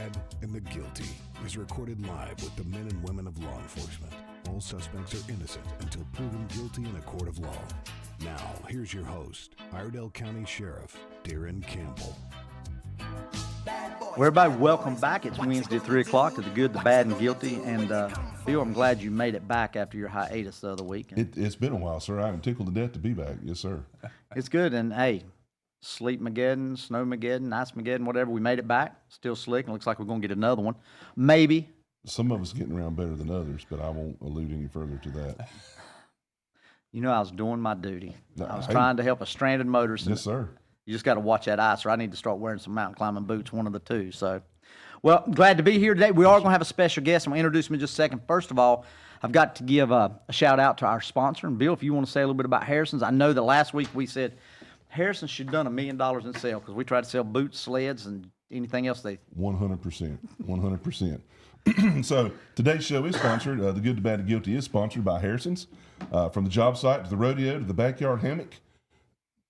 Bad, and the Guilty is recorded live with the men and women of law enforcement. All suspects are innocent until proven guilty in a court of law. Now, here's your host, Iredell County Sheriff Darren Campbell. Well, everybody, welcome back. It's Wednesday at 3 o'clock to the Good, the Bad, and Guilty. And Bill, I'm glad you made it back after your hiatus the other week. It's been a while, sir. I'm tickled to death to be back. Yes, sir. It's good. And, hey, Sleep-mageddon, Snow-mageddon, Ice-mageddon, whatever, we made it back. Still slick, and looks like we're going to get another one. Maybe. Some of us getting around better than others, but I won't allude any further to that. You know, I was doing my duty. No, I was trying to help a stranded motorist. Yes, sir. You just got to watch that ice, or I need to start wearing some mountain climbing boots, one of the two. So, well, glad to be here today. We are going to have a special guest. I'm going to introduce him in just a second. First of all, I've got to give a shout out to our sponsor. And Bill, if you want to say a little bit about Harrison's, I know that last week we said Harrison should have done $1 million in sales because we tried to sell boots, sleds, and anything else they. 100%. 100%. So today's show is sponsored. The Good, the Bad, and Guilty is sponsored by Harrison's. From the job site to the rodeo to the backyard hammock.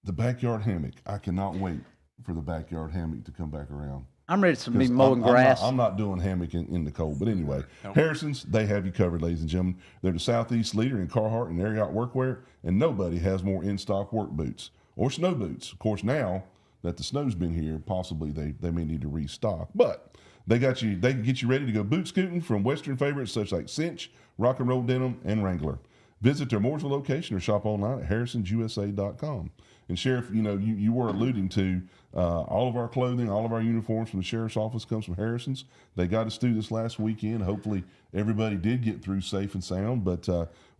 The backyard hammock. I cannot wait for the backyard hammock to come back around. I'm ready to be mowing grass. I'm not doing hammock in the cold. But anyway, Harrison's, they have you covered, ladies and gentlemen. They're the Southeast leader in Carhartt and Ariat workwear, and nobody has more in-stock work boots or snow boots. Of course, now that the snow's been here, possibly they may need to restock. But they can get you ready to go boot scooting from Western favorites such like Cinch, Rock and Roll Denim, and Wrangler. Visit their Mooresville location or shop online at harrisonsusa.com. And Sheriff, you were alluding to all of our clothing, all of our uniforms from the Sheriff's Office comes from Harrison's. They got us through this last weekend. Hopefully everybody did get through safe and sound. But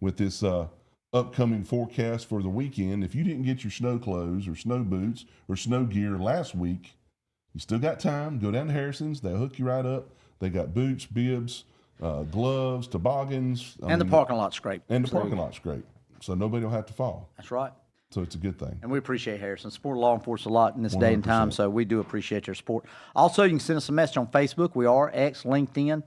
with this upcoming forecast for the weekend, if you didn't get your snow clothes or snow boots or snow gear last week, you still got time. Go down to Harrison's. They'll hook you right up. They got boots, bibs, gloves, toboggans. The parking lot's great. And the parking lot's great. So nobody will have to fall. That's right. So it's a good thing. And we appreciate Harrison. Support law enforcement a lot in this day and time, so we do appreciate your support. Also, you can send us a message on Facebook. We are X, LinkedIn,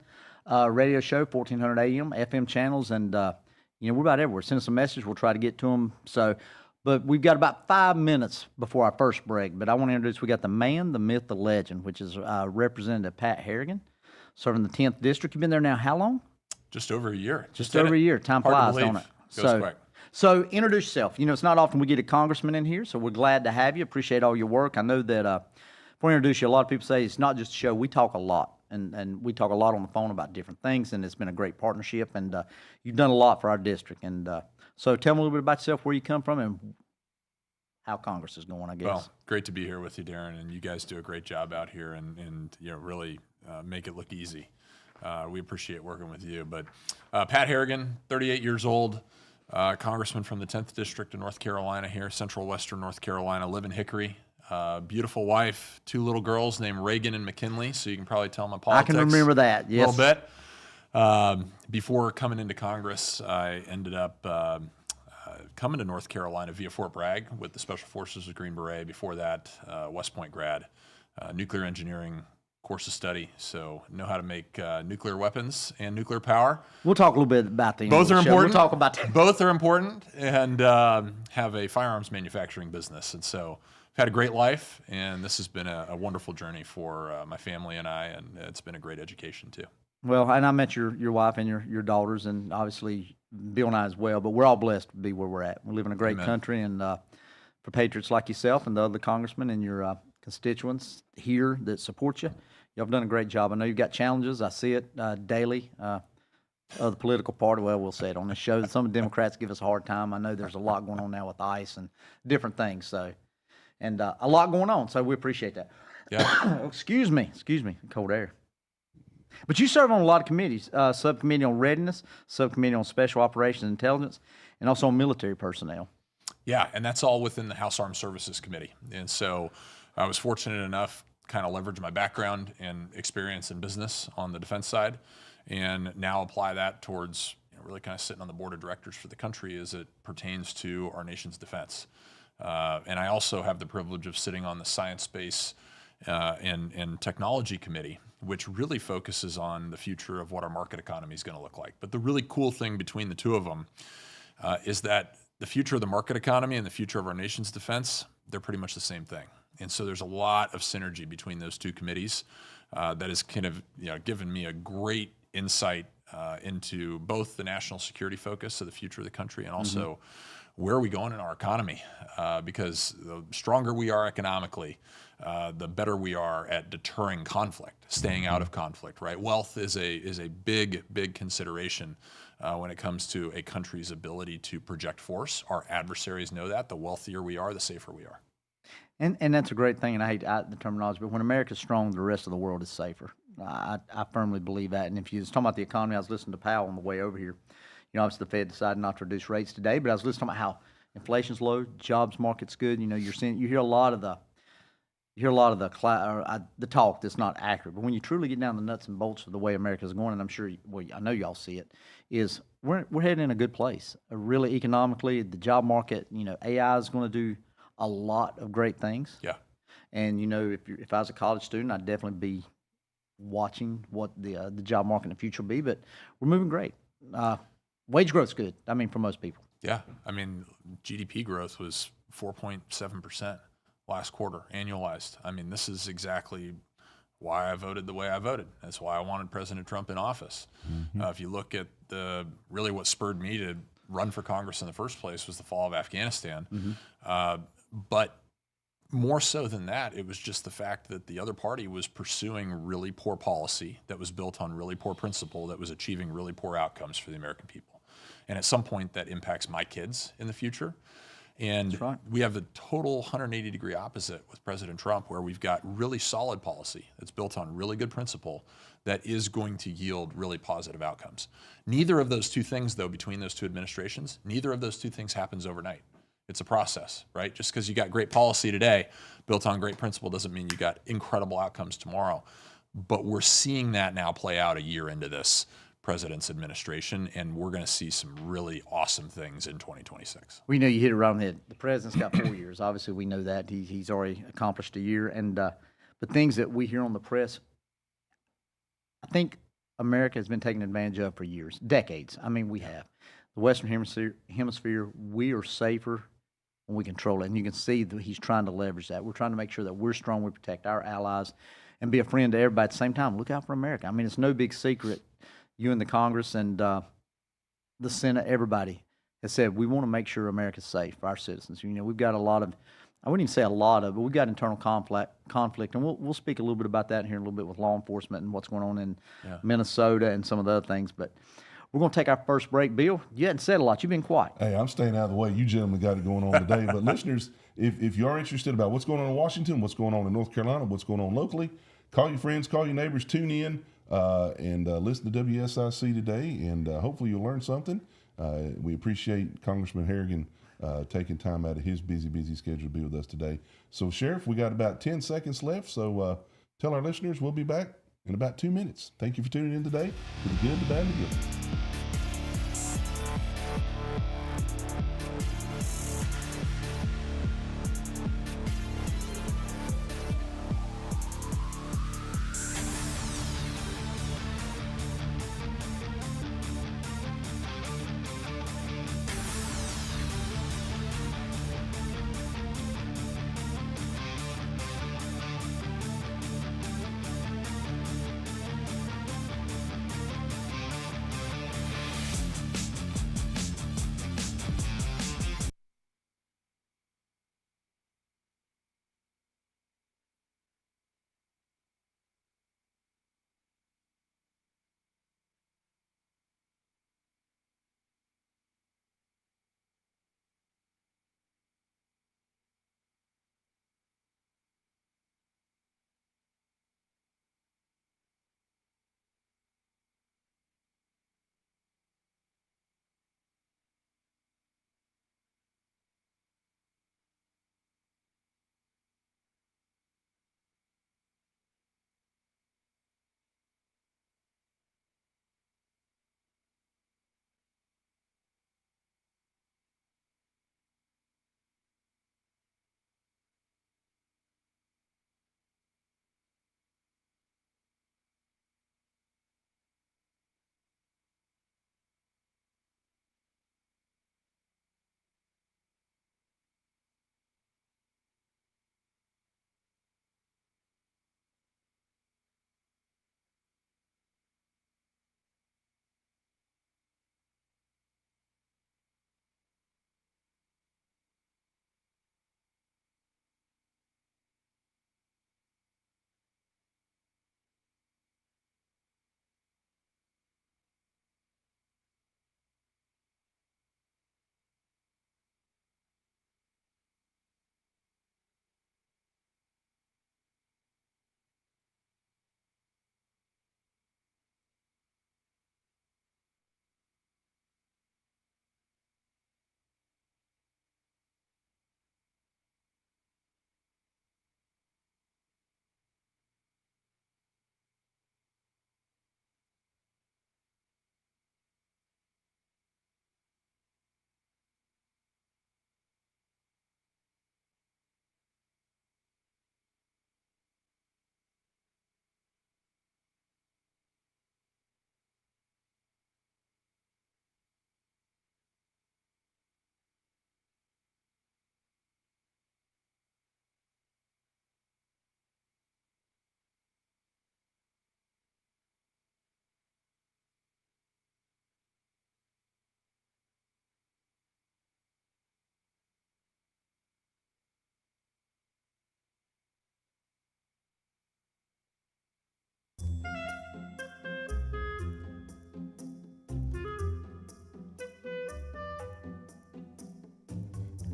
radio show, 1400 AM, FM channels, and we're about everywhere. Send us a message. We'll try to get to them. So, but we've got about 5 minutes before our first break. But I want to introduce, we got the man, the myth, the legend, which is Representative Pat Harrigan, serving the 10th District. You've been there now how long? Just over a year. Just over a year. Time flies, don't it? Goes quick. So introduce yourself. It's not often we get a congressman in here, so we're glad to have you. Appreciate all your work. I know that before I introduce you, a lot of people say it's not just a show. We talk a lot, and we talk a lot on the phone about different things, and it's been a great partnership, and you've done a lot for our district. And so tell me a little bit about yourself, where you come from, and how Congress is going, I guess. Well, great to be here with you, Darren, and you guys do a great job out here and really make it look easy. We appreciate working with you. But Pat Harrigan, 38 years old, congressman from the 10th District of North Carolina here, central western North Carolina, live in Hickory. Beautiful wife, 2 little girls named Reagan and McKinley, so you can probably tell my politics. I can remember that, yes. A little bit. Before coming into Congress, I ended up coming to North Carolina via Fort Bragg with the Special Forces of Green Beret. Before that, West Point grad, nuclear engineering course of study, so know how to make nuclear weapons and nuclear power. We'll talk a little bit about the both are important. We'll talk about that. Both are important, and have a firearms manufacturing business, and so I've had a great life, and this has been a wonderful journey for my family and I, and it's been a great education too. Well, and I met your wife and your daughters, and obviously Bill and I as well. But we're all blessed to be where we're at. We live in a great Amen. Country, and for patriots like yourself and the other congressmen and your constituents here that support you, y'all have done a great job. I know you've got challenges. I see it daily. Of the political party, well, we'll say it on the show. Some of the Democrats give us a hard time. I know there's a lot going on now with ICE and different things. So, and a lot going on. So we appreciate that. Yeah. Excuse me, cold air. But you serve on a lot of committees, subcommittee on readiness, subcommittee on special operations and intelligence, and also on military personnel. Yeah, and that's all within the House Armed Services Committee. And so I was fortunate enough kind of leverage my background and experience in business on the defense side, and now apply that towards really kind of sitting on the board of directors for the country as it pertains to our nation's defense. And I also have the privilege of sitting on the Science, Space, and Technology Committee, which really focuses on the future of what our market economy is going to look like. But the really cool thing between the two of them is that the future of the market economy and the future of our nation's defense, they're pretty much the same thing. And so there's a lot of synergy between those two committees. that has kind of given me a great insight into both the national security focus of the future of the country and also where are we going in our economy? Because the stronger we are economically, the better we are at deterring conflict, staying out of conflict, right? Wealth is a big consideration when it comes to a country's ability to project force. Our adversaries know that. The wealthier we are, the safer we are. And that's a great thing, and I hate the terminology, but when America's strong, the rest of the world is safer. I firmly believe that. And if you was talking about the economy, I was listening to Powell on the way over here. Obviously the Fed decided not to reduce rates today, but I was listening about how inflation's low, jobs market's good. You hear a lot of the talk that's not accurate. But when you truly get down to the nuts and bolts of the way America's going, and I'm sure, I know y'all see it, is we're heading in a good place. Really economically, the job market, AI is going to do a lot of great things. Yeah. And if I was a college student, I'd definitely be watching what the job market in the future will be. But we're moving great. Wage growth's good. I mean, for most people. Yeah. I mean, GDP growth was 4.7% last quarter, annualized. I mean, this is exactly why I voted the way I voted. That's why I wanted President Trump in office. If you look at really what spurred me to run for Congress in the first place was the fall of Afghanistan. But more so than that, it was just the fact that the other party was pursuing really poor policy that was built on really poor principle that was achieving really poor outcomes for the American people. And at some point that impacts my kids in the future. And we have the total 180-degree opposite with President Trump, where we've got really solid policy that's built on really good principle that is going to yield really positive outcomes. Neither of those two things, though, between those two administrations, neither of those two things happens overnight. It's a process, right? Just because you got great policy today built on great principle doesn't mean you got incredible outcomes tomorrow. But we're seeing that now play out a year into this president's administration, and we're going to see some really awesome things in 2026. We know you hit it right on the head. The president's got 4 years. Obviously, we know that. He's already accomplished a year. And but things that we hear on the press, I think America has been taken advantage of for years, decades. I mean, we have. The Western Hemisphere, we are safer when we control it. And you can see that he's trying to leverage that. We're trying to make sure that we're strong, we protect our allies, and be a friend to everybody at the same time. Look out for America. I mean, it's no big secret. You and the Congress and the Senate, everybody has said we want to make sure America's safe for our citizens. We've got a lot of, I wouldn't even say a lot of, but we've got internal conflict, and we'll speak a little bit about that here in a little bit with law enforcement and what's going on in Minnesota and some of the other things. But we're going to take our first break. Bill, you hadn't said a lot. You've been quiet. Hey, I'm staying out of the way. You gentlemen got it going on today. But listeners, if you are interested about what's going on in Washington, what's going on in North Carolina, what's going on locally, call your friends, call your neighbors, tune in. And listen to WSIC today, and hopefully you'll learn something. We appreciate Congressman Harrigan taking time out of his busy schedule to be with us today. So, Sheriff, we got about 10 seconds left, so tell our listeners we'll be back in about 2 minutes. Thank you for tuning in today to the good, the bad, and the good.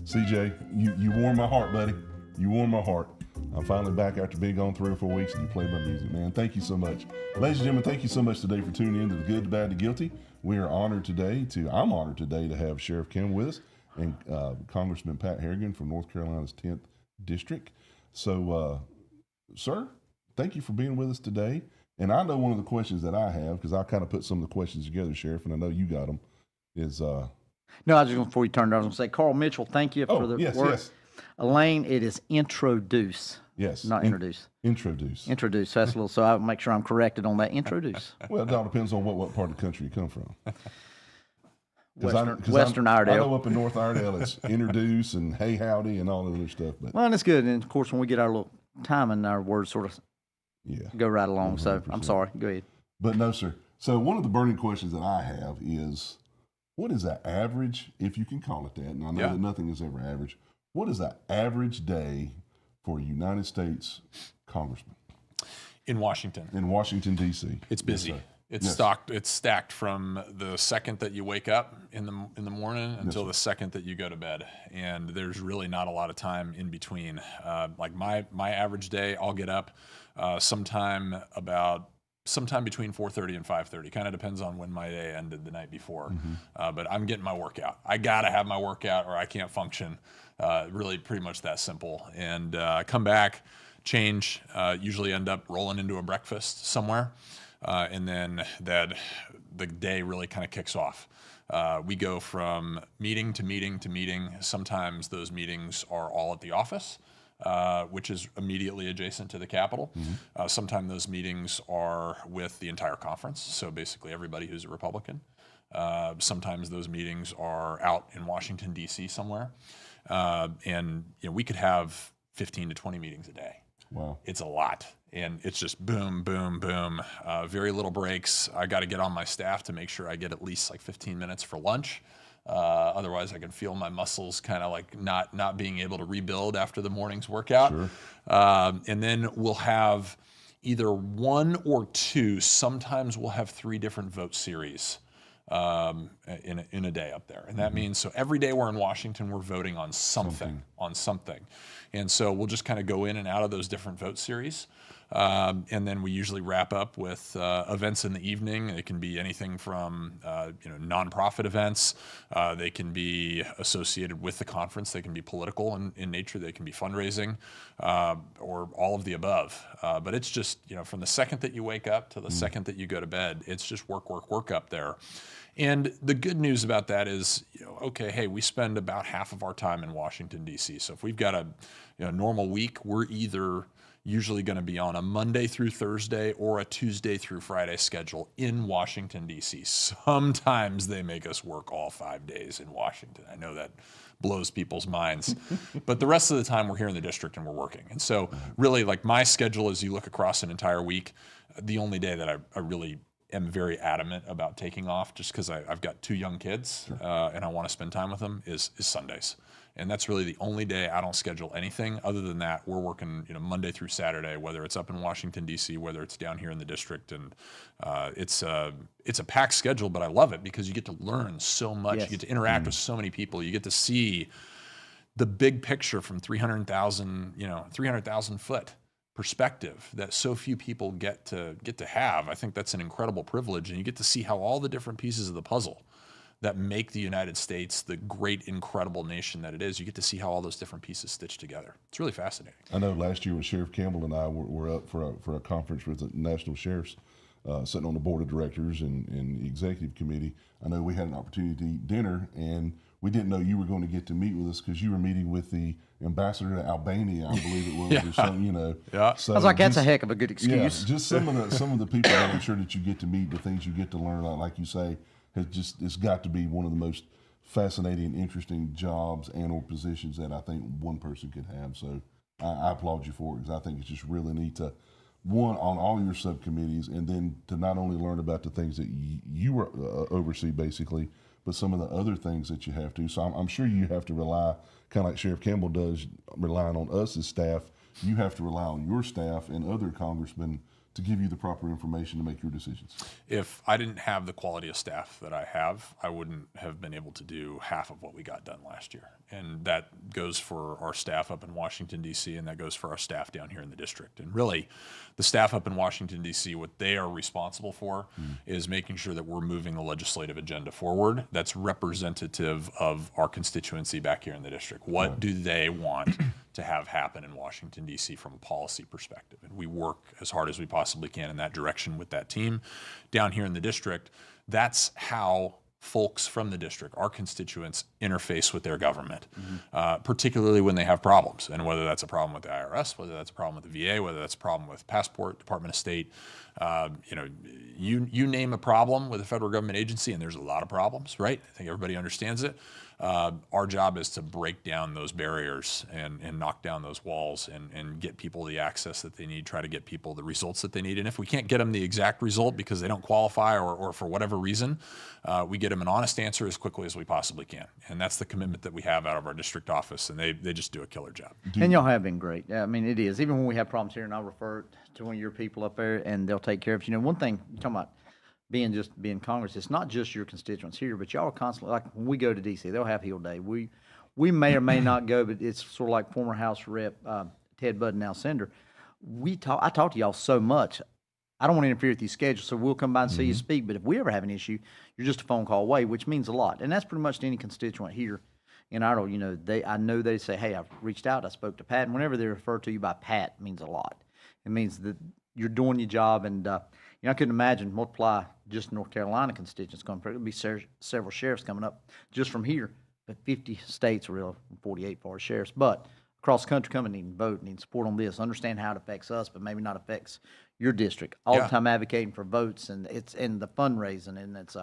CJ, you warm my heart, buddy. You warm my heart. I'm finally back after being gone 3 or 4 weeks, and you played my music, man. Thank you so much. Ladies and gentlemen, thank you so much today for tuning in to The Good, the Bad, the Guilty. I'm honored today to have Sheriff Campbell with us and Congressman Pat Harrigan from North Carolina's 10th District. So, sir, thank you for being with us today. And I know one of the questions that I have, because I kind of put some of the questions together, Sheriff, and I know you got them, is... No, I was just going, before you turned it on, I was going to say, Carl Mitchell, thank you for the work. Yes. Elaine, it is introduce. Yes. Not introduce. Introduce. Introduce. That's a little, so I'll make sure I'm corrected on that. Introduce. Well, it all depends on what part of the country you come from. Western Iredale. I know up in North Iredale it's introduce and hey howdy and all that other stuff. But well, and it's good. And of course, when we get our little timing, our words sort of go right along. 100%. So I'm sorry. Go ahead. But no, sir. So one of the burning questions that I have is, what is the average, if you can call it that, and I know that nothing is ever average, what is the average day for a United States congressman? In Washington. In Washington, D.C. It's busy. Yes, It's stacked from the second that you wake up in the morning until the second that you go to bed, and there's really not a lot of time in between. Like my average day, I'll get up sometime between 4:30 and 5:30. Kind of depends on when my day ended the night before. But I'm getting my workout. I gotta have my workout or I can't function. Really, pretty much that simple. And come back, change. Usually end up rolling into a breakfast somewhere. And then the day really kind of kicks off. We go from meeting to meeting to meeting. Sometimes those meetings are all at the office, which is immediately adjacent to the Capitol. Sometimes those meetings are with the entire conference, so basically everybody who's a Republican. Sometimes those meetings are out in Washington, D.C. somewhere. And we could have 15 to 20 meetings a day. Wow. It's a lot. And it's just boom, boom, boom. Very little breaks. I got to get on my staff to make sure I get at least like 15 minutes for lunch. Otherwise, I can feel my muscles kind of like not being able to rebuild after the morning's workout. Sure. And then we'll have either one or two. Sometimes we'll have 3 different vote series in a day up there. And that means, so every day we're in Washington, we're voting on something. And so we'll just kind of go in and out of those different vote series. And then we usually wrap up with events in the evening. It can be anything from nonprofit events. They can be associated with the conference. They can be political in nature. They can be fundraising, or all of the above. But it's just from the second that you wake up to the second that you go to bed, it's just work up there. And the good news about that is, okay, hey, we spend about half of our time in Washington, D.C. So if we've got a normal week, we're either usually going to be on a Monday through Thursday or a Tuesday through Friday schedule in Washington, D.C. Sometimes they make us work all 5 days in Washington. I know that blows people's minds. But the rest of the time we're here in the district and we're working. And so really, like, my schedule, as you look across an entire week, the only day that I really am very adamant about taking off, just because I've got 2 young kids and I want to spend time with them, is Sundays. And that's really the only day I don't schedule anything. Other than that, we're working Monday through Saturday, whether it's up in Washington, D.C., whether it's down here in the district. And it's a packed schedule, but I love it because you get to learn so much. Yes. You get to interact with so many people. You get to see the big picture from 300,000 foot perspective that so few people get to have. I think that's an incredible privilege. And you get to see how all the different pieces of the puzzle that make the United States the great, incredible nation that it is, you get to see how all those different pieces stitch together. It's really fascinating. I know last year when Sheriff Campbell and I were up for a conference with the National Sheriffs, sitting on the board of directors and the executive committee. I know we had an opportunity to eat dinner, and we didn't know you were going to get to meet with us because you were meeting with the ambassador to Albania, I believe it was, or something, Yeah. So I was like, that's a heck of a good excuse. Yeah, just some of the people that I'm sure that you get to meet, the things you get to learn, like you say, it's got to be one of the most fascinating, interesting jobs and or positions that I think one person could have. So I applaud you for it, because I think it's just really neat to, one, on all your subcommittees, and then to not only learn about the things that you oversee basically, but some of the other things that you have to. So I'm sure you have to rely, kind of like Sheriff Campbell does, relying on us as staff. You have to rely on your staff and other congressmen to give you the proper information to make your decisions? If I didn't have the quality of staff that I have, I wouldn't have been able to do half of what we got done last year. And that goes for our staff up in Washington, D.C., and that goes for our staff down here in the district. And really, the staff up in Washington, D.C., what they are responsible for is making sure that we're moving the legislative agenda forward that's representative of our constituency back here in the district. What do they want to have happen in Washington, D.C. from a policy perspective? And we work as hard as we possibly can in that direction with that team. Down here in the district, that's how folks from the district, our constituents, interface with their government, particularly when they have problems. And whether that's a problem with the IRS, whether that's a problem with the VA, whether that's a problem with Passport, Department of State, you name a problem with a federal government agency, and there's a lot of problems, right? I think everybody understands it. Our job is to break down those barriers and knock down those walls and get people the access that they need, try to get people the results that they need. And if we can't get them the exact result because they don't qualify or for whatever reason, we get them an honest answer as quickly as we possibly can. And that's the commitment that we have out of our district office, and they just do a killer job. And y'all have been great. I mean, it is. Even when we have problems here, and I'll refer it to one of your people up there, and they'll take care of it. You know, one thing you're talking about, being Congress, it's not just your constituents here, but y'all are constantly, like when we go to D.C., they'll have Hill Day. We may or may not go, but it's sort of like former House Rep Ted Budd, now Senator. I talk to y'all so much. I don't want to interfere with your schedule, so we'll come by and see you speak. But if we ever have an issue, you're just a phone call away, which means a lot. And that's pretty much to any constituent here in Iredell. You know, I know they say, hey, I've reached out, I spoke to Pat. And whenever they refer to you by Pat, it means a lot. It means that you're doing your job. And, I couldn't imagine multiply just North Carolina constituents coming. There'll be several sheriffs coming up just from here, but 50 states, real 48 for sheriffs. But across the country coming, needing vote, needing support on this, understand how it affects us, but maybe not affects your district. All the time advocating for votes, and it's in the fundraising, and it's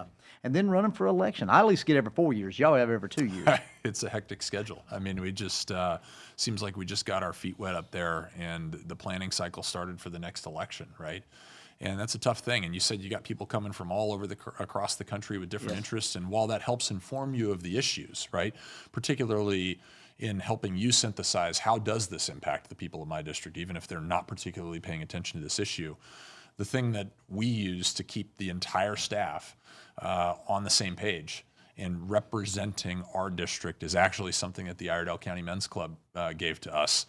and then running for election. I at least get every 4 years. Y'all have every 2 years. It's a hectic schedule. I mean, we just seems like we just got our feet wet up there, and the planning cycle started for the next election, right? And that's a tough thing. And you said you got people coming from all over across the country with different interests. And while that helps inform you of the issues, right, particularly in helping you synthesize how does this impact the people of my district, even if they're not particularly paying attention to this issue, the thing that we use to keep the entire staff on the same page and representing our district is actually something that the Iredell County Men's Club gave to us,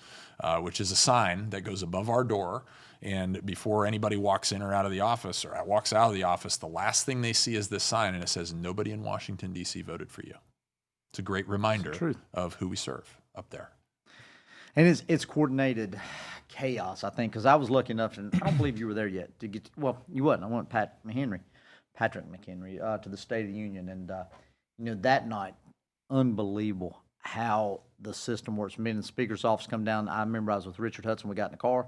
which is a sign that goes above our door. And before anybody walks in or out of the office or walks out of the office, the last thing they see is this sign, and it says, nobody in Washington, D.C. voted for you. It's a great reminder of who we serve up there. And it's coordinated chaos, I think, because I was lucky enough, and I don't believe you were there yet, to get, well, you wasn't. I went Patrick McHenry, to the State of the Union. And, that night, unbelievable how the system works. Me and the Speaker's office come down. I remember I was with Richard Hudson. We got in the car.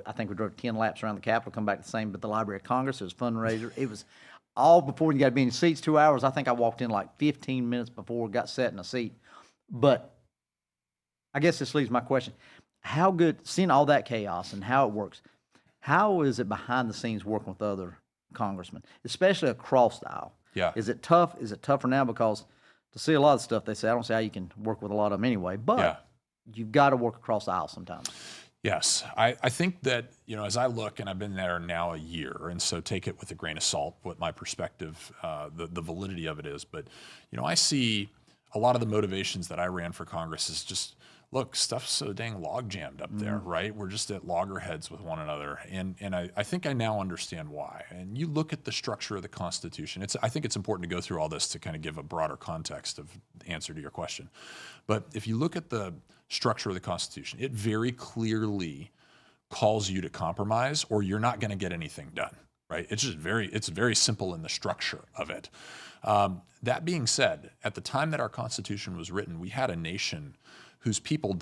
I think we drove 10 laps around the Capitol, come back the same, but the Library of Congress, it was a fundraiser. It was all before you got to be in your seats 2 hours. I think I walked in like 15 minutes before we got set in a seat. But I guess this leaves my question. How good, seeing all that chaos and how it works, how is it behind the scenes working with other congressmen, especially across the aisle? Yeah. Is it tough? Is it tougher now? Because to see a lot of stuff, they say, I don't see how you can work with a lot of them anyway, but you've got to work across the aisle sometimes. Yes. I think that, as I look, and I've been there now a year, and so take it with a grain of salt, what my perspective, the validity of it is. But, I see a lot of the motivations that I ran for Congress is just, look, stuff's so dang log jammed up there, right? We're just at loggerheads with one another. And I think I now understand why. And you look at the structure of the Constitution. I think it's important to go through all this to kind of give a broader context of the answer to your question. But if you look at the structure of the Constitution, it very clearly calls you to compromise or you're not going to get anything done, right? It's very simple in the structure of it. That being said, at the time that our Constitution was written, we had a nation whose people,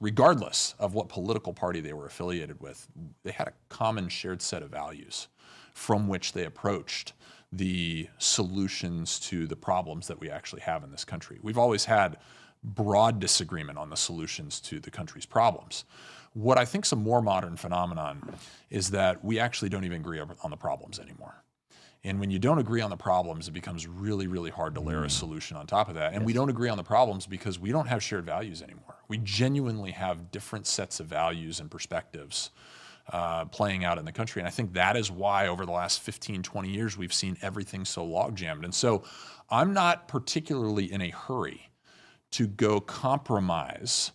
regardless of what political party they were affiliated with, they had a common shared set of values from which they approached the solutions to the problems that we actually have in this country. We've always had broad disagreement on the solutions to the country's problems. What I think is a more modern phenomenon is that we actually don't even agree on the problems anymore. And when you don't agree on the problems, it becomes really, really hard to layer a solution on top of that. And we don't agree on the problems because we don't have shared values anymore. We genuinely have different sets of values and perspectives playing out in the country. And I think that is why over the last 15, 20 years, we've seen everything so log jammed. And so I'm not particularly in a hurry to go compromise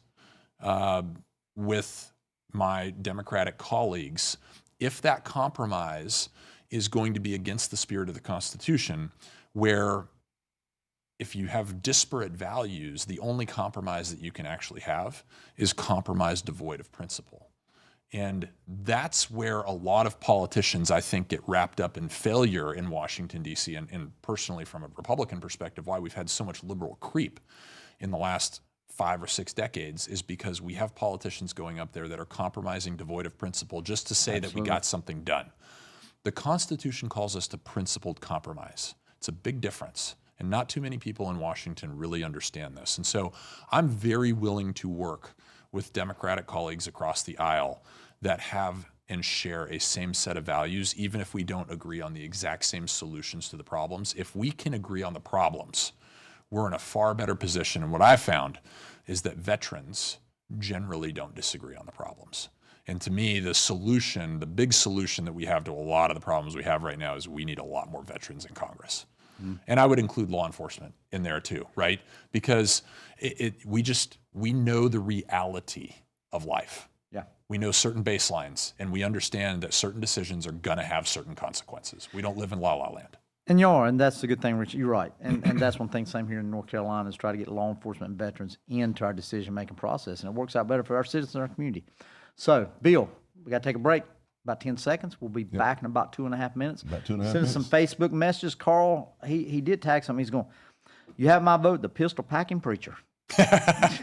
with my Democratic colleagues if that compromise is going to be against the spirit of the Constitution, where if you have disparate values, the only compromise that you can actually have is compromise devoid of principle. And that's where a lot of politicians, I think, get wrapped up in failure in Washington, D.C., and personally from a Republican perspective, why we've had so much liberal creep in the last 5 or 6 decades is because we have politicians going up there that are compromising devoid of principle just to say that we got something done. The Constitution calls us to principled compromise. It's a big difference. And not too many people in Washington really understand this. And so I'm very willing to work with Democratic colleagues across the aisle that have and share a same set of values, even if we don't agree on the exact same solutions to the problems. If we can agree on the problems, we're in a far better position. And what I've found is that veterans generally don't disagree on the problems. And to me, the solution, the big solution that we have to a lot of the problems we have right now is we need a lot more veterans in Congress. And I would include law enforcement in there too, right? Because we know the reality of life. Yeah. We know certain baselines, and we understand that certain decisions are going to have certain consequences. We don't live in la-la land. And you are, and that's the good thing, Rich. You're right. And that's one thing, same here in North Carolina, is try to get law enforcement and veterans into our decision-making process. And it works out better for our citizens and our community. So, Bill, we got to take a break. About 10 seconds. We'll be back in about 2.5 minutes. About 2.5 minutes. Send us some Facebook messages. Carl, he did tag something. He's going, you have my vote, the pistol packing preacher.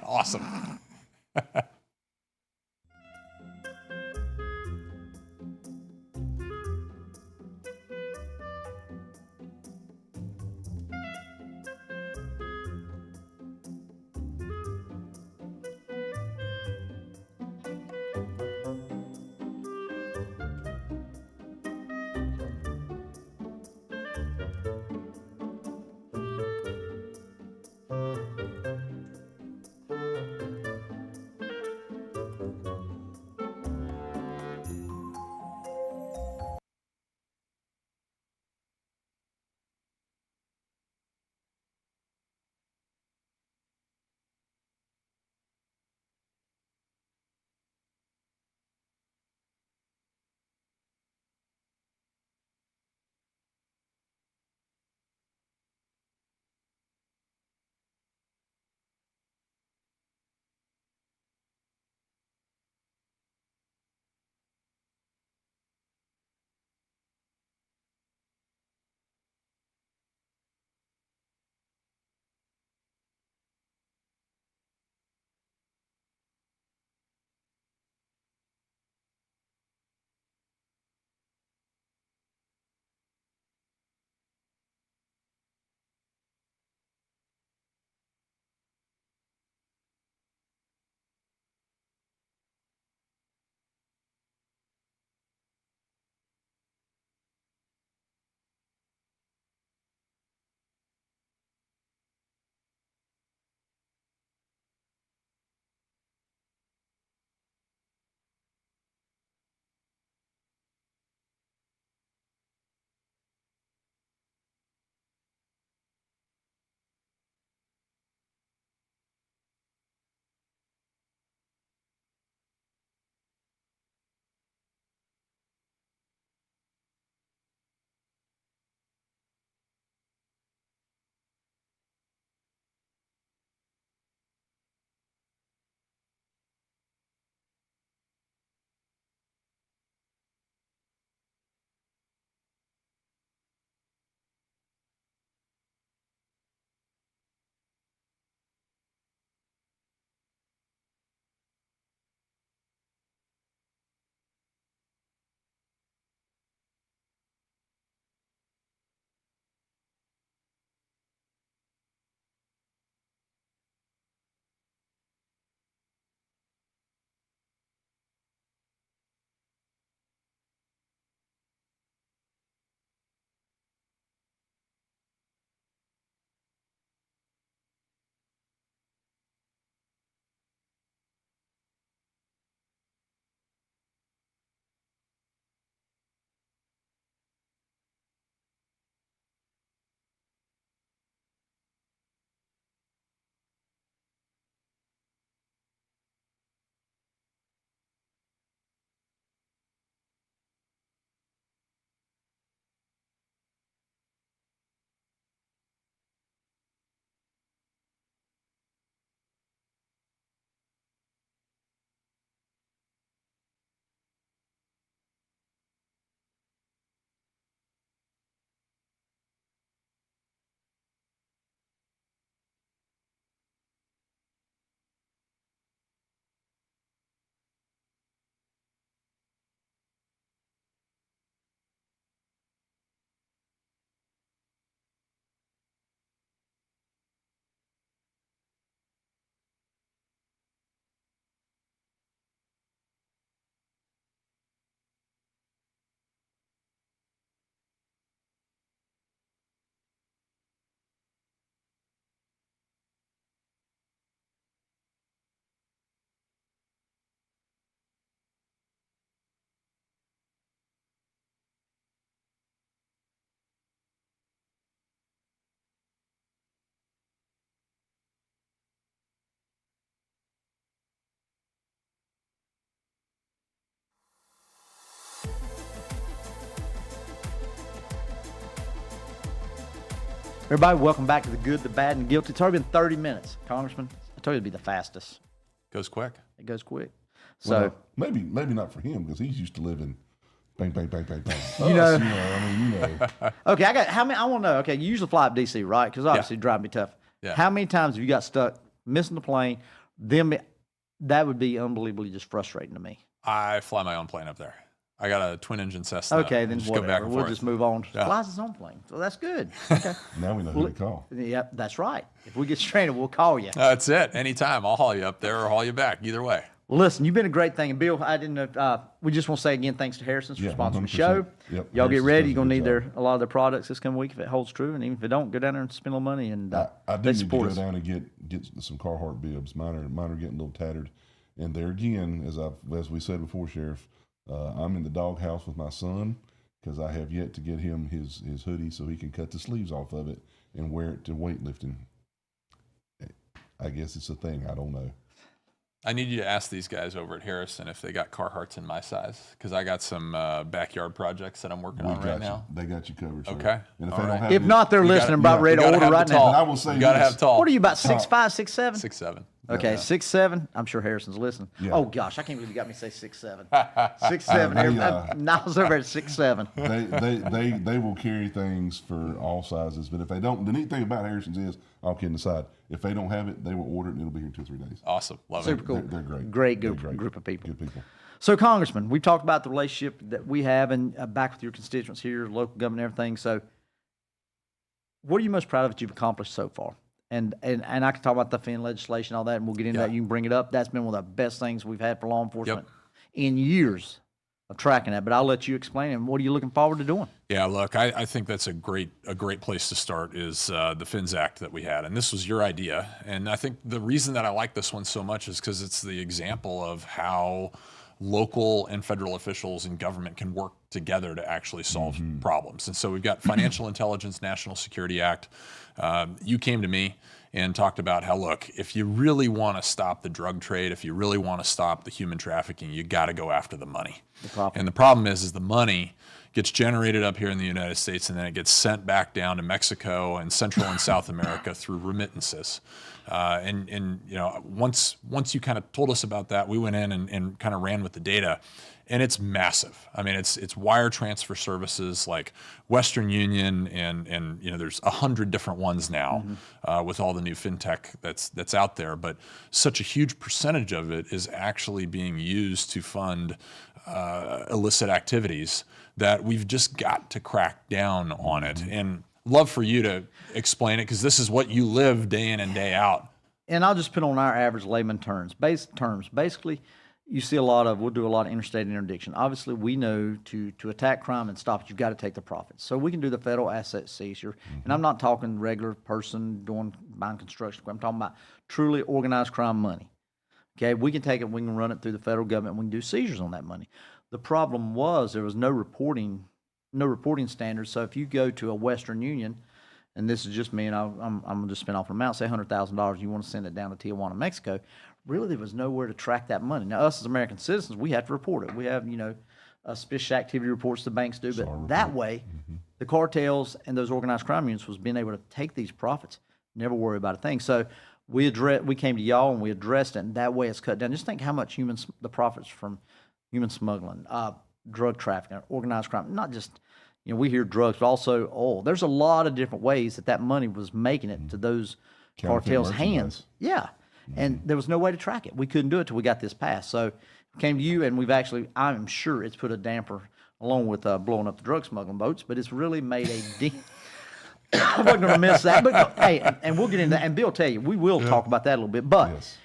Awesome. Everybody, welcome back to The Good, the Bad, and the Guilty. It's already been 30 minutes. Congressman, I told you it'd be the fastest. Goes quick. It goes quick. So maybe not for him because he's used to living bang, bang, bang, bang, bang. Okay, I got how many? I want to know. Okay, you usually fly up DC, right? Because obviously it drive me tough. Yeah. How many times have you got stuck missing the plane? That would be unbelievably just frustrating to me. I fly my own plane up there. I got a twin engine Cessna. Okay, then just whatever. Go back and we'll forth. just move on. Yeah. Flies his own plane, so that's good. Okay. Now we know who to call. Yep, that's right. If we get stranded, we'll call you. That's it. Anytime. I'll haul you up there or haul you back. Either way. Well, listen, you've been a great thing. And Bill, I didn't know, we just want to say again, thanks to Harrison's for sponsoring the 100%. show. Yep, Y'all get Harrison's ready. does You're going to a need good a lot of their products this coming week if it holds true. And even if it don't, go down there and spend a little money. And I do they need to support go us. down and get some Carhartt bibs. Mine are getting a little tattered. And there again, as we said before, Sheriff, I'm in the doghouse with my son because I have yet to get him his hoodie so he can cut the sleeves off of it and wear it to weightlifting. I guess it's a thing. I don't know. I need you to ask these guys over at Harrison if they got Carhartts in my size, because I got some backyard projects that I'm working on right now. They got you covered. Sir. Okay. And if All they don't right. have If not, they're listening about ready to gotta order have right the tall. now. I will say You got to this. have tall. What are you, about 6'5", 6'7"? 6'7". Okay, 6'7". I'm sure Harrison's listening. Yeah. Oh, gosh, I can't believe you got me to say 6'7". 6'7". Niles over at 6'7". They will carry things for all sizes, but if they don't, the neat thing about Harrison's is, all kidding aside, if they don't have it, they will order it and it'll be here in 2 or 3 days. Awesome. Love Super it. cool. They're great. Great They're group of people. Good people. So, Congressman, we talked about the relationship that we have and back with your constituents here, local government, and everything. So, what are you most proud of that you've accomplished so far? And I can talk about the fin legislation, all that, and we'll get into that. You can bring it up. That's been one of the best things we've had for law enforcement in years of tracking that. But I'll let you explain. And what are you looking forward to doing? Yeah, look, I think that's a great place to start is the FINS Act that we had. And this was your idea. And I think the reason that I like this one so much is because it's the example of how local and federal officials and government can work together to actually solve problems. And so we've got Financial Intelligence National Security Act. You came to me and talked about how, look, if you really want to stop the drug trade, if you really want to stop the human trafficking, you got to go after the money. And the problem is the money gets generated up here in the United States and then it gets sent back down to Mexico and Central and South America through remittances. And you know, once you kind of told us about that, we went in and kind of ran with the data, and it's massive. I mean, it's wire transfer services like Western Union, and you know, there's 100 different ones now with all the new fintech that's out there. But such a huge percentage of it is actually being used to fund illicit activities that we've just got to crack down on it. And love for you to explain it because this is what you live day in and day out. And I'll just put on our average layman terms. Basically, you see we'll do a lot of interstate interdiction. Obviously, we know to attack crime and stop it, you've got to take the profits. So we can do the federal asset seizure. And I'm not talking regular person buying construction. I'm talking about truly organized crime money. Okay, we can take it, we can run it through the federal government, we can do seizures on that money. The problem was there was no reporting standards. So if you go to a Western Union, and this is just me, and I'm going to just spin off an amount, say $100,000, you want to send it down to Tijuana, Mexico, really there was nowhere to track that money. Now, us as American citizens, we have to report it. We have, suspicious activity reports the banks do, but that way, the cartels and those organized crime units was being able to take these profits, never worry about a thing. So we came to y'all and we addressed it, and that way it's cut down. Just think how much the profits from human smuggling, drug trafficking, organized crime, not just, we hear drugs, but also oil. There's a lot of different ways that money was making it to those cartels' hands. Yeah. And there was no way to track it. We couldn't do it till we got this passed. So it came to you, and I'm sure it's put a damper along with blowing up the drug smuggling boats, but it's really made a I'm not going to miss that. But hey, and we'll get into that. And Bill will tell you, we will talk about that a little bit. But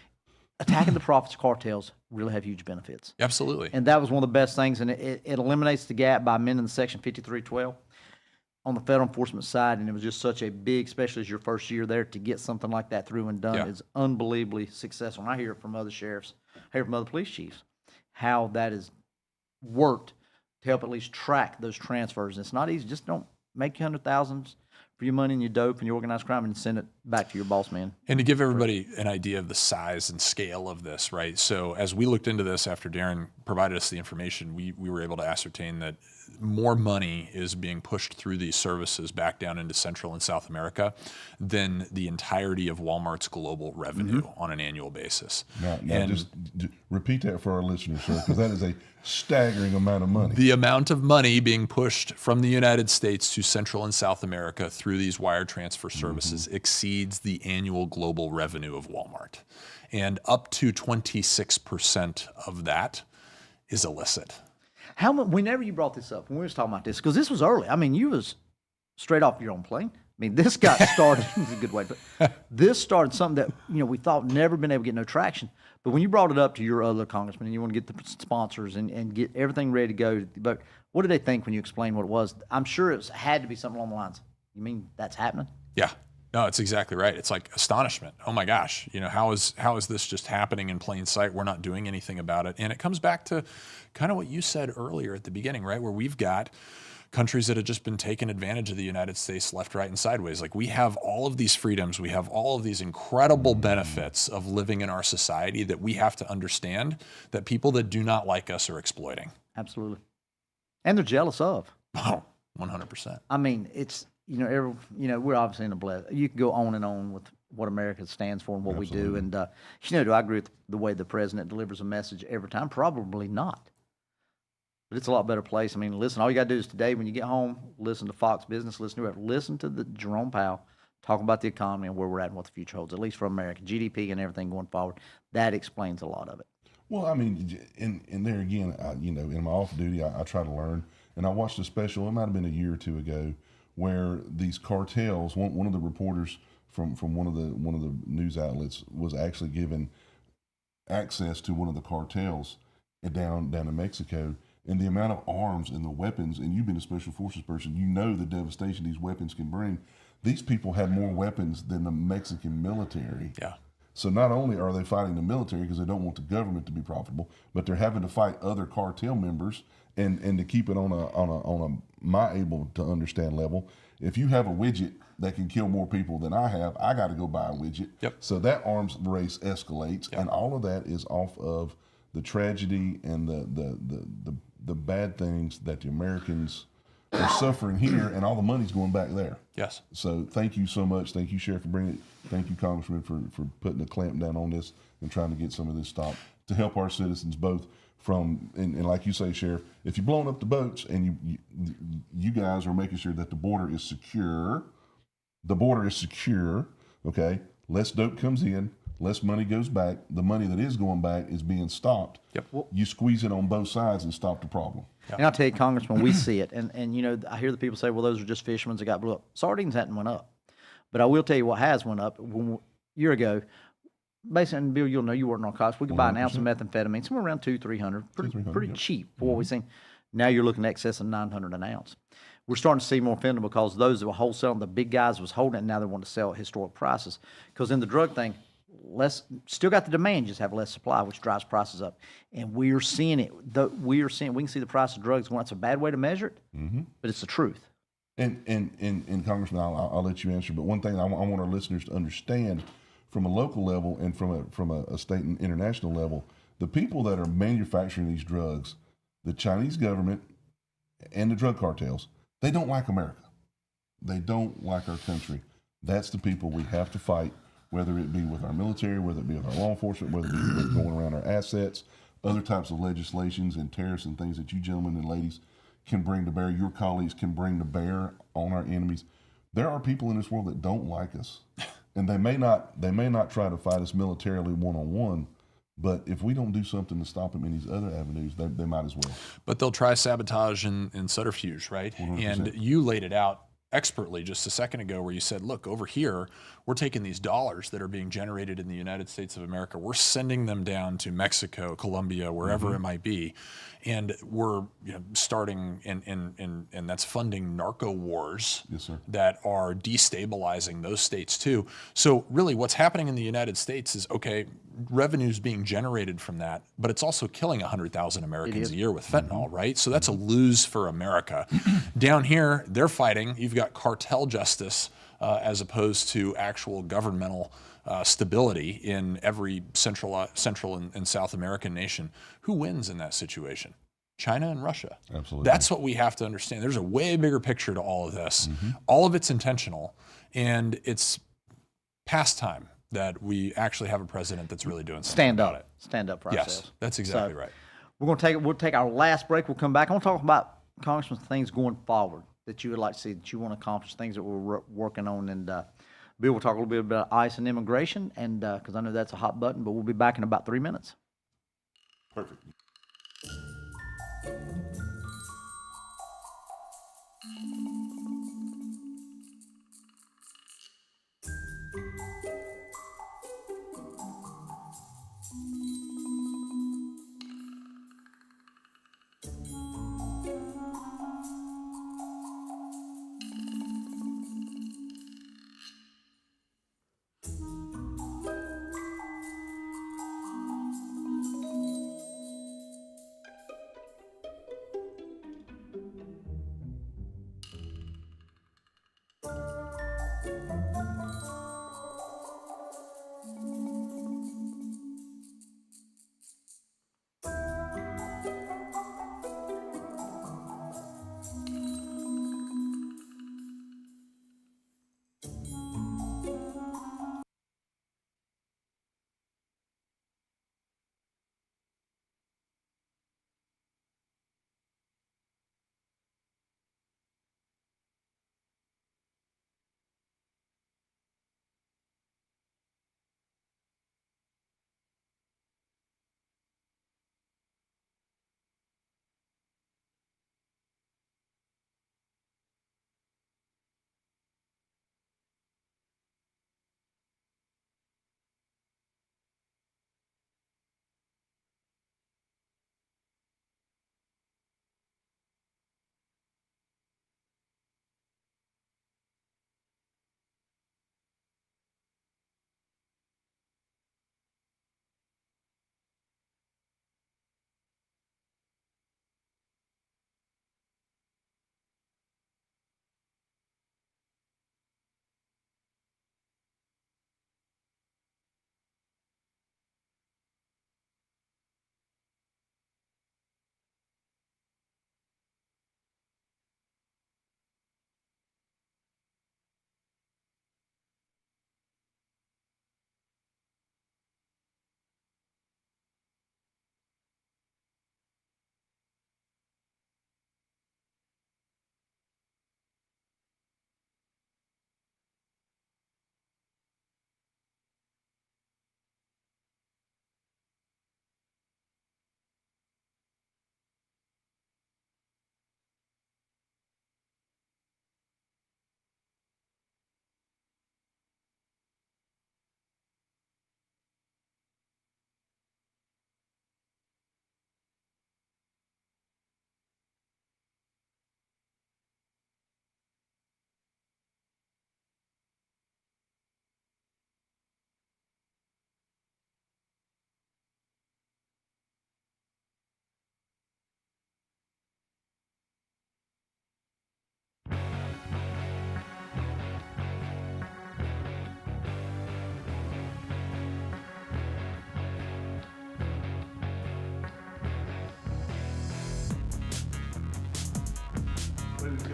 attacking the profits of cartels really have huge benefits. Absolutely. And that was one of the best things. And it eliminates the gap by amending Section 5312 on the federal enforcement side. And it was just such a big, especially as your first year there, to get something like that through and done is unbelievably successful. And I hear it from other sheriffs, I hear it from other police chiefs, how that has worked to help at least track those transfers. And it's not easy. Just don't make $100,000 for your money and your dope and your organized crime and send it back to your boss man. And to give everybody an idea of the size and scale of this, right? So as we looked into this after Darren provided us the information, we were able to ascertain that more money is being pushed through these services back down into Central and South America than the entirety of Walmart's global revenue on an annual basis. Now just repeat that for our listeners, sir, because that is a staggering amount of money. The amount of money being pushed from the United States to Central and South America through these wire transfer services exceeds the annual global revenue of Walmart. And up to 26% of that is illicit. How much? Whenever you brought this up, when we was talking about this, because this was early. I mean, you was straight off your own plane. I mean, this got started. It's a good way, but this started something that we thought never been able to get no traction. But when you brought it up to your other congressman, and you want to get the sponsors and get everything ready to go, but what did they think when you explained what it was? I'm sure it had to be something along the lines. You mean that's happening? Yeah. No, it's exactly right. It's like astonishment. Oh my gosh, how is this just happening in plain sight? We're not doing anything about it. And it comes back to kind of what you said earlier at the beginning, right? Where we've got countries that have just been taking advantage of the United States left, right, and sideways. Like we have all of these freedoms. We have all of these incredible benefits of living in our society that we have to understand that people that do not like us are exploiting. Absolutely. And they're jealous of. Oh, 100%. I mean, it's, we're obviously in a blessed. You can go on and on with what America stands for and what we do. And, do I agree with the way the president delivers a message every time? Probably not. But it's a lot better place. I mean, listen, all you got to do is today when you get home, listen to Fox Business, listen to the Jerome Powell talk about the economy and where we're at and what the future holds, at least for America, GDP and everything going forward. That explains a lot of it. Well, I mean, and there again, in my off duty, I try to learn. And I watched a special, it might have been a year or two ago, where these cartels, one of the reporters from one of the news outlets was actually given access to one of the cartels down in Mexico, and the amount of arms and the weapons, and you've been a special forces person, the devastation these weapons can bring. These people have more weapons than the Mexican military. Yeah. So not only are they fighting the military because they don't want the government to be profitable, but they're having to fight other cartel members and to keep it on a my able to understand level. If you have a widget that can kill more people than I have, I got to go buy a widget. Yep. So that arms race escalates, and all of that is off of the tragedy and the bad things that the Americans are suffering here, and all the money's going back there. Yes. So thank you so much. Thank you, Sheriff, for bringing it. Thank you, Congressman, for putting a clamp down on this and trying to get some of this stopped to help our citizens both from, and like you say, Sheriff, if you're blowing up the boats and you guys are making sure that the border is secure, okay, less dope comes in, less money goes back. The money that is going back is being stopped. Yep. You squeeze it on both sides and stop the problem. And I'll tell you, Congressman, we see it. And I hear the people say, well, those are just fishermen that got blew up. Sardines hadn't went up. But I will tell you what has went up. A year ago, basically, and Bill, you'll know, you work in narcotics, we could buy an ounce of methamphetamine, somewhere around $200-$300, pretty cheap for what we've seen. Now you're looking in excess of $900 an ounce. We're starting to see more fentanyl because those that were wholesaling, the big guys was holding it, and now they want to sell at historic prices. Because in the drug thing, still got the demand, just have less supply, which drives prices up. And we're seeing it. We can see the price of drugs going. It's a bad way to measure it, but it's the truth. And Congressman, I'll let you answer. But one thing I want our listeners to understand, from a local level and from a state and international level, the people that are manufacturing these drugs, the Chinese government and the drug cartels, they don't like America. They don't like our country. That's the people we have to fight, whether it be with our military, whether it be with our law enforcement, whether it be with going around our assets, other types of legislations and tariffs and things that you gentlemen and ladies can bring to bear, your colleagues can bring to bear on our enemies. There are people in this world that don't like us, and they may not try to fight us militarily one-on-one, but if we don't do something to stop them in these other avenues, they might as well. But they'll try sabotage and subterfuge, right? 100%. And you laid it out expertly just a second ago where you said, look, over here, we're taking these dollars that are being generated in the United States of America, we're sending them down to Mexico, Colombia, wherever it might be, and we're starting, and that's funding narco wars that are destabilizing those states too. So really what's happening in the United States is, okay, revenue's being generated from that, but it's also killing 100,000 Americans a year with fentanyl, right? So that's a lose for America. Down here, they're fighting. You've got cartel justice as opposed to actual governmental stability in every Central and South American nation. Who wins in that situation? China and Russia. Absolutely. That's what we have to understand. There's a way bigger picture to all of this. All of it's intentional, and it's past time that we actually have a president that's really doing something about it. Stand up for Yes, ourselves. that's exactly right. We'll take our last break. We'll come back. I want to talk about, Congressman, things going forward that you would like to see, that you want to accomplish, things that we're working on. And Bill will talk a little bit about ICE and immigration, and because I know that's a hot button, but we'll be back in about 3 minutes. Perfect.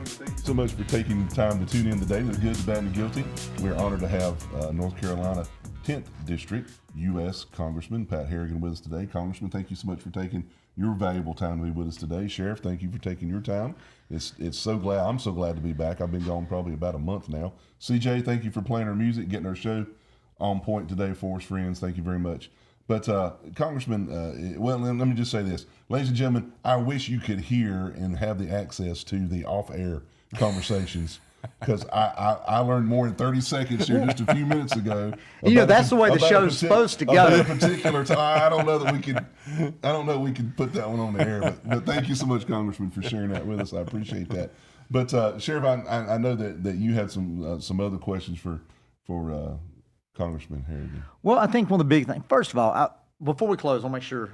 Thank you so much for taking the time to tune in today. The good, the bad, and the guilty. We're honored to have North Carolina 10th District U.S. Congressman Pat Harrigan with us today. Congressman, thank you so much for taking your valuable time to be with us today. Sheriff, thank you for taking your time. I'm so glad to be back. I've been gone probably about a month now. CJ, thank you for playing our music, getting our show on point today for us, friends. Thank you very much. But Congressman, well, let me just say this. Ladies and gentlemen, I wish you could hear and have the access to the off-air conversations, because I learned more in 30 seconds here just a few minutes ago. That's the way the show's supposed to go. About a particular time. I don't know we could put that one on the air, but thank you so much, Congressman, for sharing that with us. I appreciate that. But Sheriff, I know that you had some other questions for Congressman Harrigan. Well, I think one of the big things, first of all, before we close, I'll make sure,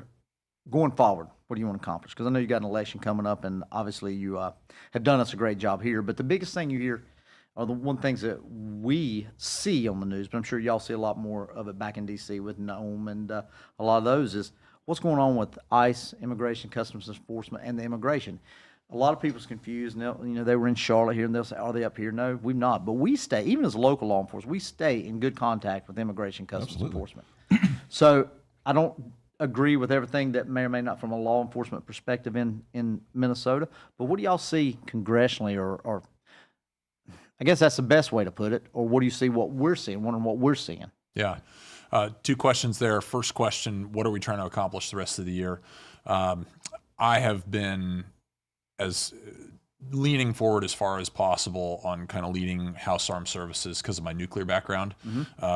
going forward, what do you want to accomplish? Because I know you got an election coming up, and obviously you have done us a great job here. But the biggest thing you hear are the one things that we see on the news, but I'm sure y'all see a lot more of it back in D.C. with Nome and a lot of those, is what's going on with ICE, Immigration Customs Enforcement, and the immigration. A lot of people's confused. And they were in Charlotte here, and they'll say, "Are they up here?" No, we've not. But we stay, even as local law enforcement, we stay in good contact with Immigration Customs Enforcement. So I don't agree with everything that may or may not from a law enforcement perspective in Minnesota. But what do y'all see congressionally, or I guess that's the best way to put it, or what do you see what we're seeing, wondering what we're seeing? Yeah. Two questions there. First question, what are we trying to accomplish the rest of the year? I have been as leaning forward as far as possible on kind of leading House Armed Services because of my nuclear background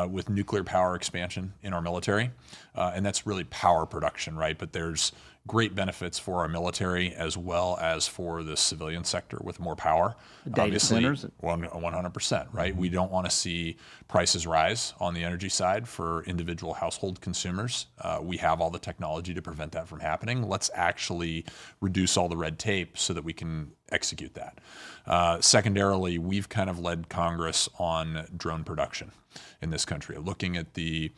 with nuclear power expansion in our military. And that's really power production, right? But there's great benefits for our military as well as for the civilian sector with more power. Data centers. 100%, right? We don't want to see prices rise on the energy side for individual household consumers. We have all the technology to prevent that from happening. Let's actually reduce all the red tape so that we can execute that. Secondarily, we've kind of led Congress on drone production in this country, looking at the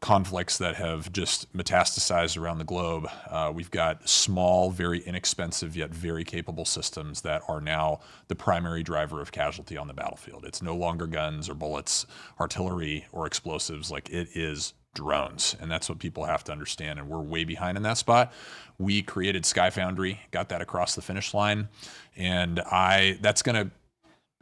conflicts that have just metastasized around the globe. We've got small, very inexpensive, yet very capable systems that are now the primary driver of casualty on the battlefield. It's no longer guns or bullets, artillery or explosives. Like, it is drones. And that's what people have to understand. And we're way behind in that spot. We created Sky Foundry, got that across the finish line. And that's going to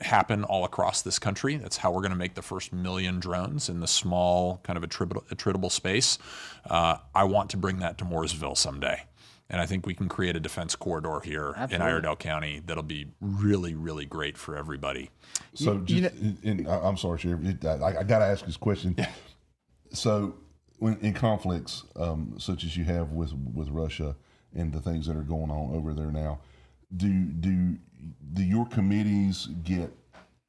happen all across this country. That's how we're going to make the first 1 million drones in the small kind of attritable space. I want to bring that to Mooresville someday. And I think we can create a defense corridor here in Iredell County that'll be really, really great for everybody. So I'm sorry, Sheriff, I got to ask this question. Yeah. So when in conflicts such as you have with Russia and the things that are going on over there now, do your committees get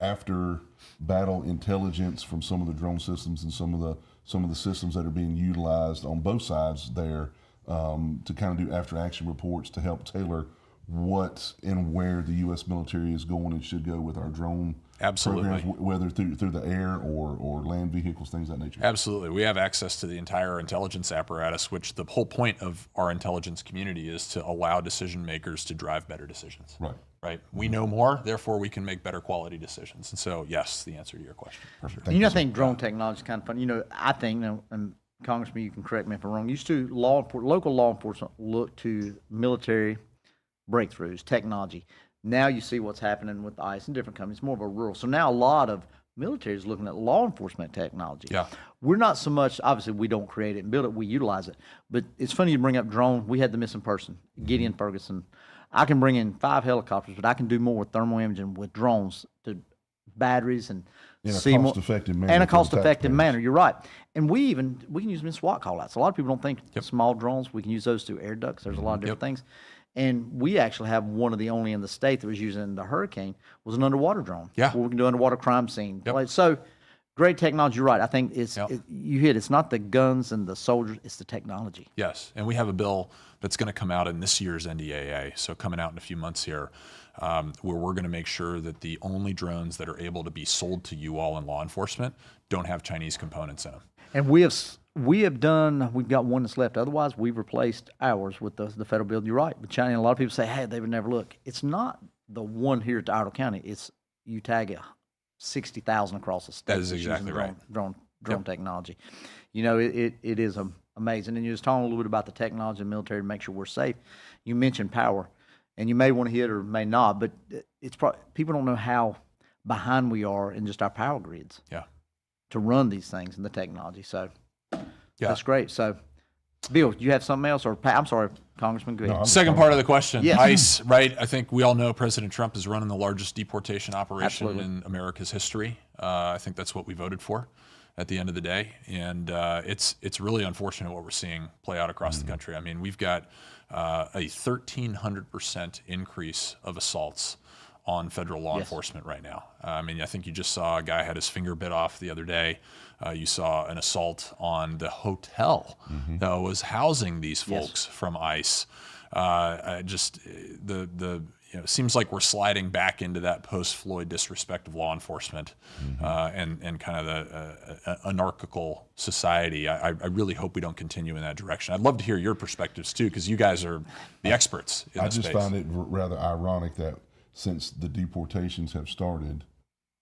after battle intelligence from some of the drone systems and some of the systems that are being utilized on both sides there to kind of do after action reports to help tailor what and where the U.S. military is going and should go with our drone programs, whether through the air or land vehicles, things of that nature? Absolutely. We have access to the entire intelligence apparatus, which the whole point of our intelligence community is to allow decision makers to drive better decisions. Right. We know more, therefore we can make better quality decisions. And so, yes, the answer to your question. Perfect. I think drone technology is kind of fun. I think, and Congressman, you can correct me if I'm wrong, used to local law enforcement look to military breakthroughs, technology. Now you see what's happening with ICE and different companies, more of a rural. So now a lot of military is looking at law enforcement technology. Yeah. We're not so much, obviously we don't create it and build it, we utilize it. But it's funny you bring up drone. We had the missing person, Gideon Ferguson. I can bring in 5 helicopters, but I can do more with thermal imaging with drones to batteries and in a cost-effective manner. And a cost-effective manner, you're right. And we can use them in SWAT call-outs. A lot of people don't think small drones, we can use those through air ducts. There's a lot of different things. And we actually have one of the only in the state that was using the hurricane was an underwater drone. Yeah. Where we can do underwater crime scene. So great technology, you're right. I think it's not the guns and the soldiers, it's the technology. Yes, and we have a bill that's going to come out in this year's NDAA, so coming out in a few months here, where we're going to make sure that the only drones that are able to be sold to you all in law enforcement don't have Chinese components in them. And we've got one that's left. Otherwise, we've replaced ours with the federal bill. You're right. But China, a lot of people say, hey, they would never look. It's not the one here at Iredell County. It's you tag it 60,000 across the state. That is exactly right. Drone technology. It is amazing. And you was talking a little bit about the technology in the military to make sure we're safe. You mentioned power, and you may want to hit or may not, but it's people don't know how behind we are in just our power grids. Yeah. To run these things and the technology. So that's great. So, Bill, you have something else? Or I'm sorry, Congressman, go ahead. No, Second part of the question, ICE, right? I think we all know President Trump is running the largest deportation operation in America's history. I think that's what we voted for at the end of the day. And it's really unfortunate what we're seeing play out across the country. I mean, we've got a 1,300% increase of assaults on federal law enforcement right now. I mean, I think you just saw a guy had his finger bit off the other day. You saw an assault on the hotel that was housing these folks from ICE. The it seems like we're sliding back into that post-Floyd disrespect of law enforcement and kind of the anarchical society. I really hope we don't continue in that direction. I'd love to hear your perspectives too, because you guys are the experts in this space. I just find it rather ironic that since the deportations have started,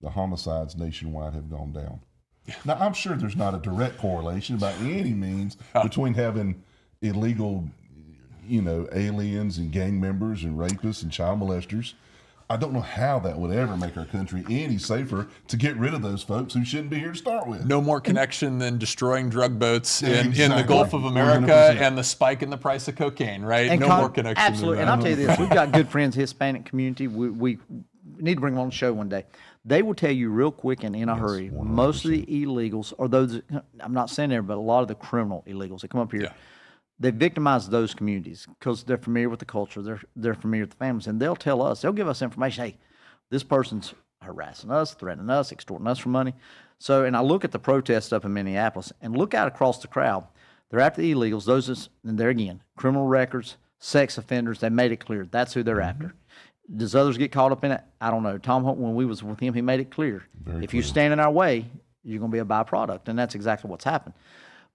the homicides nationwide have gone down. Now, I'm sure there's not a direct correlation by any means between having illegal aliens and gang members and rapists and child molesters. I don't know how that would ever make our country any safer to get rid of those folks who shouldn't be here to start with. No more connection than destroying drug boats in the Exactly. Gulf of America 100%. And the spike in the price of cocaine, right? And no more connection. Absolutely. And I'll tell you this, we've got good friends in the Hispanic community. We need to bring them on the show one day. They will tell you real quick and in a hurry, 100%. most of the illegals are those, I'm not saying there, but a lot of the criminal illegals that come up here, they victimize those communities because they're familiar with the culture, they're familiar with the families, and they'll tell us, they'll give us information, hey, this person's harassing us, threatening us, extorting us for money. So, and I look at the protests up in Minneapolis and look out across the crowd. They're after the illegals, and there again, criminal records, sex offenders, they made it clear. That's who they're after. Does others get caught up in it? I don't know. Tom Holt, when we was with him, he made it clear. If you stand in our way, you're going to be a byproduct, and that's exactly what's happened.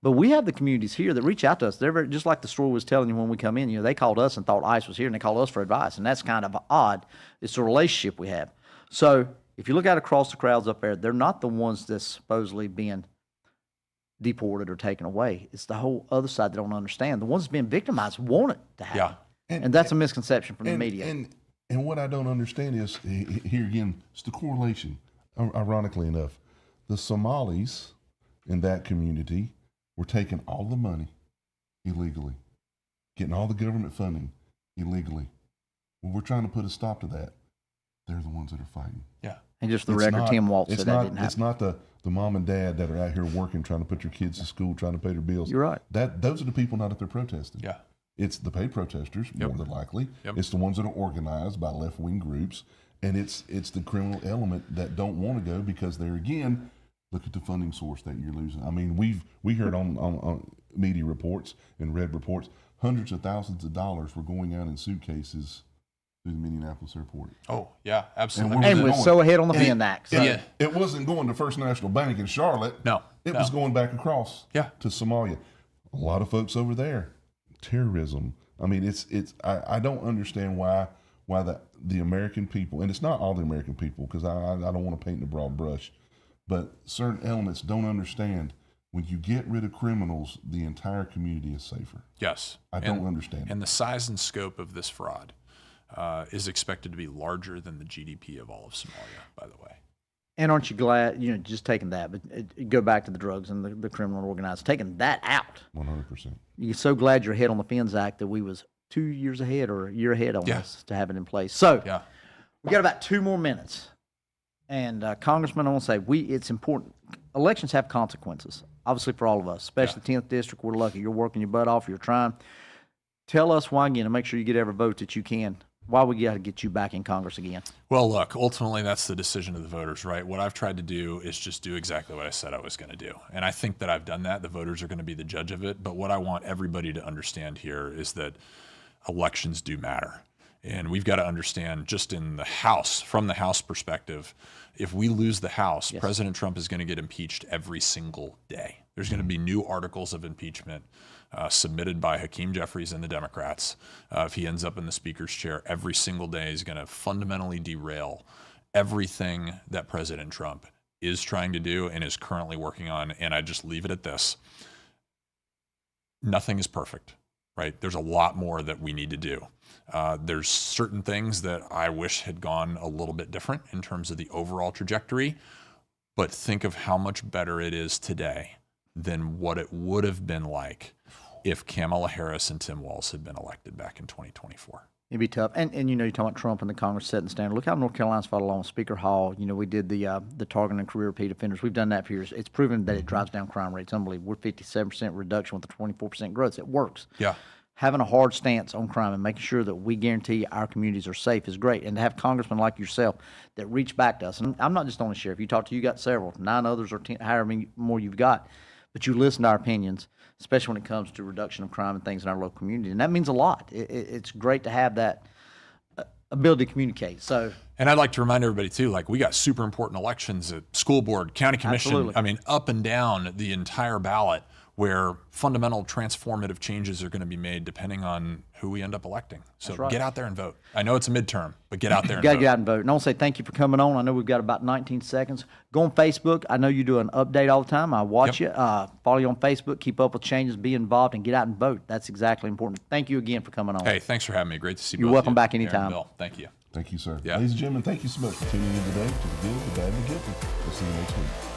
But we have the communities here that reach out to us. They're just like the story was telling you when we come in. They called us and thought ICE was here, and they called us for advice, and that's kind of odd. It's the relationship we have. So if you look out across the crowds up there, they're not the ones that's supposedly being deported or taken away. It's the whole other side that don't understand. The ones that's being victimized want it to happen. Yeah. And that's a misconception from the media. And what I don't understand is, here again, it's the correlation. Ironically enough, the Somalis in that community were taking all the money illegally, getting all the government funding illegally. Well, we're trying to put a stop to that. They're the ones that are fighting. Yeah. And just the record, Tim Waltz said that didn't happen. It's not the mom and dad that are out here working, trying to put their kids to school, trying to pay their bills. You're right. Those are the people not out there protesting. Yeah. It's the paid protesters, more than likely. It's the ones that are organized by left-wing groups. And it's the criminal element that don't want to go because they're, again, look at the funding source that you're losing. I mean, we heard on media reports and read reports, hundreds of thousands of dollars were going out in suitcases through the Minneapolis airport. Oh, yeah, absolutely. And we're so ahead on the VN Act. It wasn't going to First National Bank in Charlotte. No. It was going back across Yeah. to Somalia. A lot of folks over there. Terrorism. I mean, I don't understand why the American people, and it's not all the American people, because I don't want to paint in a broad brush, but certain elements don't understand when you get rid of criminals, the entire community is safer. Yes. I don't understand. And the size and scope of this fraud is expected to be larger than the GDP of all of Somalia, by the way. And aren't you glad, just taking that, but go back to the drugs and the criminal and organized, taking that out. 100%. You're so glad you're ahead on the FINS Act that we was 2 years ahead or a year ahead on us to have it in place. So we got about 2 more minutes. And Congressman, I want to say, it's important. Elections have consequences, obviously for all of us, especially 10th District. We're lucky. You're working your butt off. You're trying. Tell us why again, and make sure you get every vote that you can. Why we got to get you back in Congress again? Well, look, ultimately that's the decision of the voters, right? What I've tried to do is just do exactly what I said I was going to do. And I think that I've done that. The voters are going to be the judge of it. But what I want everybody to understand here is that elections do matter. And we've got to understand just in the House, from the House perspective, if we lose the House, President Trump is going to get impeached every single day. There's going to be new articles of impeachment submitted by Hakeem Jeffries and the Democrats. If he ends up in the Speaker's chair, every single day is going to fundamentally derail everything that President Trump is trying to do and is currently working on. And I just leave it at this. Nothing is perfect, right? There's a lot more that we need to do. There's certain things that I wish had gone a little bit different in terms of the overall trajectory, but think of how much better it is today than what it would have been like if Kamala Harris and Tim Walz had been elected back in 2024. It'd be tough. And you're talking about Trump and the Congress setting the standard. Look how North Carolina's fought along Speaker Hall. We did the targeting and career repeat offenders. We've done that for years. It's proven that it drives down crime rates. Unbelievable. We're 57% reduction with a 24% growth. It works. Yeah. Having a hard stance on crime and making sure that we guarantee our communities are safe is great. And to have congressmen like yourself that reach back to us. And I'm not just on the sheriff. You talk to, you got several, 9 others or 10, however many more you've got. But you listen to our opinions, especially when it comes to reduction of crime and things in our local community. And that means a lot. It's great to have that ability to communicate. So, and I'd like to remind everybody too, like we got super important elections at school board, county commission. Absolutely. I mean, up and down the entire ballot, where fundamental transformative changes are going to be made depending on who we end up electing. So right. get out there and vote. I know it's a midterm, but get out there and got to vote. get out and vote. And I want to say thank you for coming on. I know we've got about 19 seconds. Go on Facebook. I know you do an update all the time. I watch you. Follow you on Facebook. Keep up with changes. Be involved and get out and vote. That's exactly important. Thank you again for coming on. Hey, thanks for having me. Great to see you. You're both welcome you, back Darren anytime. Bill. Thank you. Thank you, sir. Yeah. Ladies and gentlemen, thank you so much for tuning in today to the good, the bad, and the guilty. We'll see you next week.